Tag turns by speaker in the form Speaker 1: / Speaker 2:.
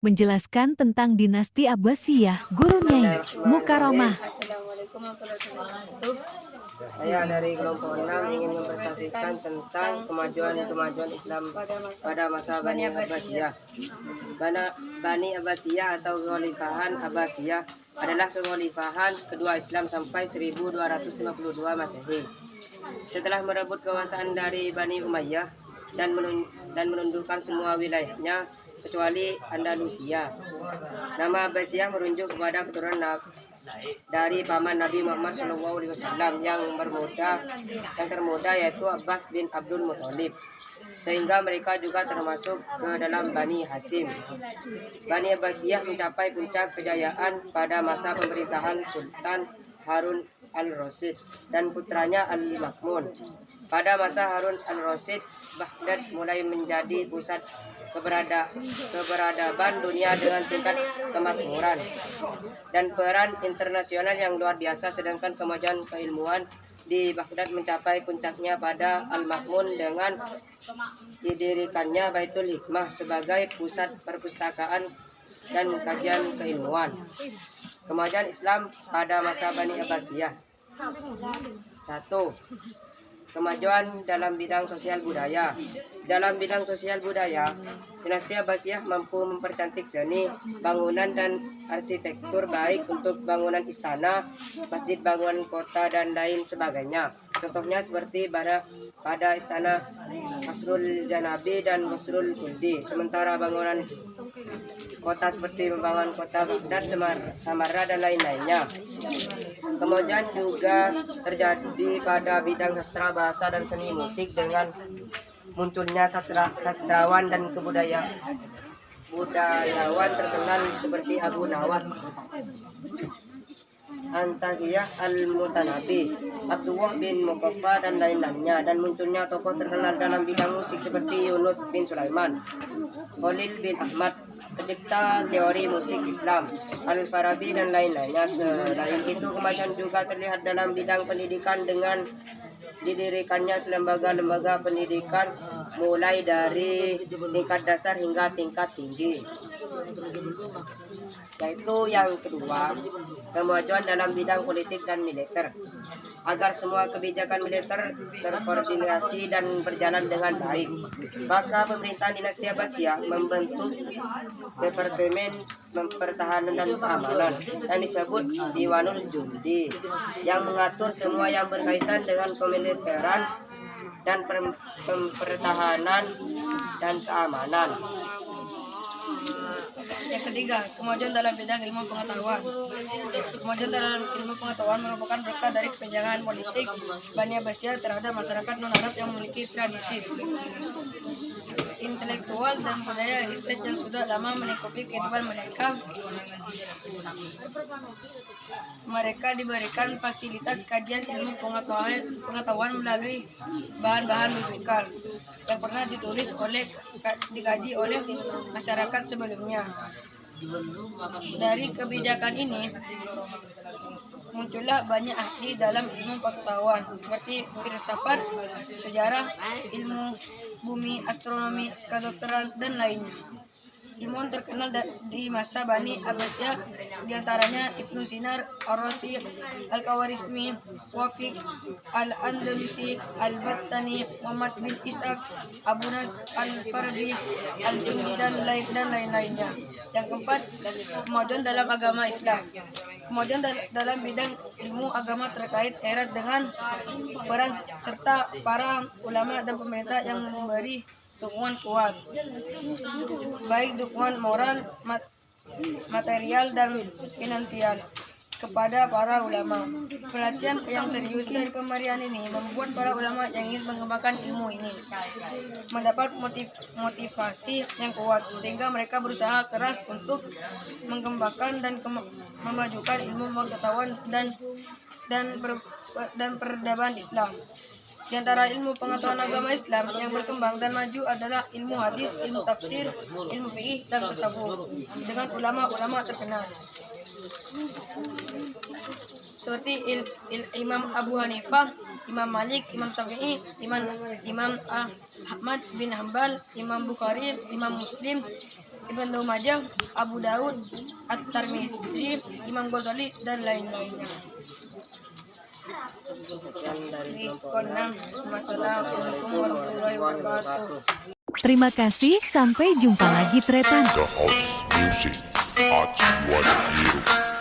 Speaker 1: menjelaskan tentang dinasti Abbasiyah. Gurunya Mukaromah.
Speaker 2: Assalamualaikum warahmatullahi wabarakatuh.
Speaker 3: Saya dari kelompok 6 ingin mempresentasikan tentang kemajuan Islam pada masa Bani Abbasiyah. Bani Abbasiyah atau Kekhalifahan Abbasiyah adalah kekhalifahan kedua Islam sampai 1252 Masehi. Setelah merebut kekuasaan dari Bani Umayyah dan menundukkan semua wilayahnya kecuali Andalusia. Nama Abbasiyah merujuk kepada keturunan dari paman Nabi Muhammad SAW yang termuda yaitu Abbas bin Abdul Muthalib, sehingga mereka juga termasuk ke dalam Bani Hashim. Bani Abbasiyah mencapai puncak kejayaan pada masa pemerintahan Sultan Harun al-Rasyid dan putranya Al-Ma'mun. Pada masa Harun al-Rasyid, Baghdad mulai menjadi pusat keberadaban dunia dengan tingkat kemakmuran dan peran internasional yang luar biasa, sedangkan kemajuan keilmuan di Baghdad mencapai puncaknya pada Al-Ma'mun dengan didirikannya Baitul Hikmah sebagai pusat perpustakaan dan kajian keilmuan. Kemajuan Islam pada masa Bani Abbasiyah. 1. Kemajuan dalam bidang sosial budaya. Dalam bidang sosial budaya, dinasti Abbasiyah mampu mempercantik seni, bangunan dan arsitektur baik untuk bangunan istana, masjid, bangunan kota dan lain sebagainya. Contohnya seperti pada istana Qasrul Janabi dan Qasrul Khuldi. Sementara bangunan kota seperti membangun kota Baghdad, Samarra dan lain-lainnya. Kemajuan juga terjadi pada bidang sastra, bahasa dan seni musik dengan munculnya sastrawan dan budayawan terkenal seperti Abu Nawas, Antahiyah Al-Mutanabi, Abdullah bin Muqaffa dan lain-lainnya, dan munculnya tokoh terkenal dalam bidang musik seperti Yunus bin Sulaiman, Khalil bin Ahmad, pencipta teori musik Islam, Al-Farabi dan lain-lainnya. Selain itu, kemajuan juga terlihat dalam bidang pendidikan dengan didirikannya lembaga-lembaga pendidikan mulai dari tingkat dasar hingga tingkat tinggi. Yaitu yang kedua, kemajuan dalam bidang politik dan militer. Agar semua kebijakan militer terkoordinasi dan berjalan dengan baik, maka pemerintahan dinasti Abbasiyah membentuk Departemen Pertahanan dan Keamanan yang disebut Diwanul Jundi, yang mengatur semua yang berkaitan dengan kemiliteran dan pertahanan dan keamanan.
Speaker 2: Yang ketiga, kemajuan dalam bidang ilmu pengetahuan. Kemajuan dalam ilmu pengetahuan merupakan berkah dari kebijakan politik Bani Abbasiyah terhadap masyarakat non-Arab yang memiliki tradisi intelektual dan budaya riset yang sudah lama melingkupi kehidupan mereka. Mereka diberikan fasilitas kajian ilmu pengetahuan melalui bahan-bahan rujukan yang pernah dikaji oleh masyarakat sebelumnya. Dari kebijakan ini muncullah banyak ahli dalam ilmu pengetahuan seperti filsafat, sejarah, ilmu bumi, astronomi, kedokteran dan lainnya. Ilmuwan terkenal di masa Bani Abbasiyah diantaranya Ibnu Sina, Ar-Razi, Al-Khawarizmi, Wafiq, Al-Andalusi, Al-Battani, Muhammad bin Ishaq, Abu Nas, Al-Farabi, Al-Jundi dan lain-lainnya. Yang keempat, kemajuan dalam agama Islam. Kemajuan dalam bidang ilmu agama terkait erat dengan peran serta para ulama dan pemerintah yang memberi dukungan kuat, baik dukungan moral, material dan finansial kepada para ulama. Perhatian yang serius dari pemberian ini membuat para ulama yang ingin mengembangkan ilmu ini mendapat motivasi yang kuat, sehingga mereka berusaha keras untuk mengembangkan dan memajukan ilmu pengetahuan dan peradaban Islam. Di antara ilmu pengetahuan agama Islam yang berkembang dan maju adalah ilmu hadis, ilmu tafsir, ilmu fiqih dan tasawuf dengan ulama-ulama terkenal seperti Imam Abu Hanifah, Imam Malik, Imam Syafi'i, Imam Ahmad bin Hanbal, Imam Bukhari, Imam Muslim, Ibnu Majah, Abu Daud, At-Tirmizi, Imam Ghazali dan lain-lainnya.
Speaker 3: Sekian dari kelompok
Speaker 2: 6. Wassalamualaikum warahmatullahi wabarakatuh.
Speaker 1: Terima kasih, sampai jumpa lagi Tretan.
Speaker 4: The house music. Hot One Hero.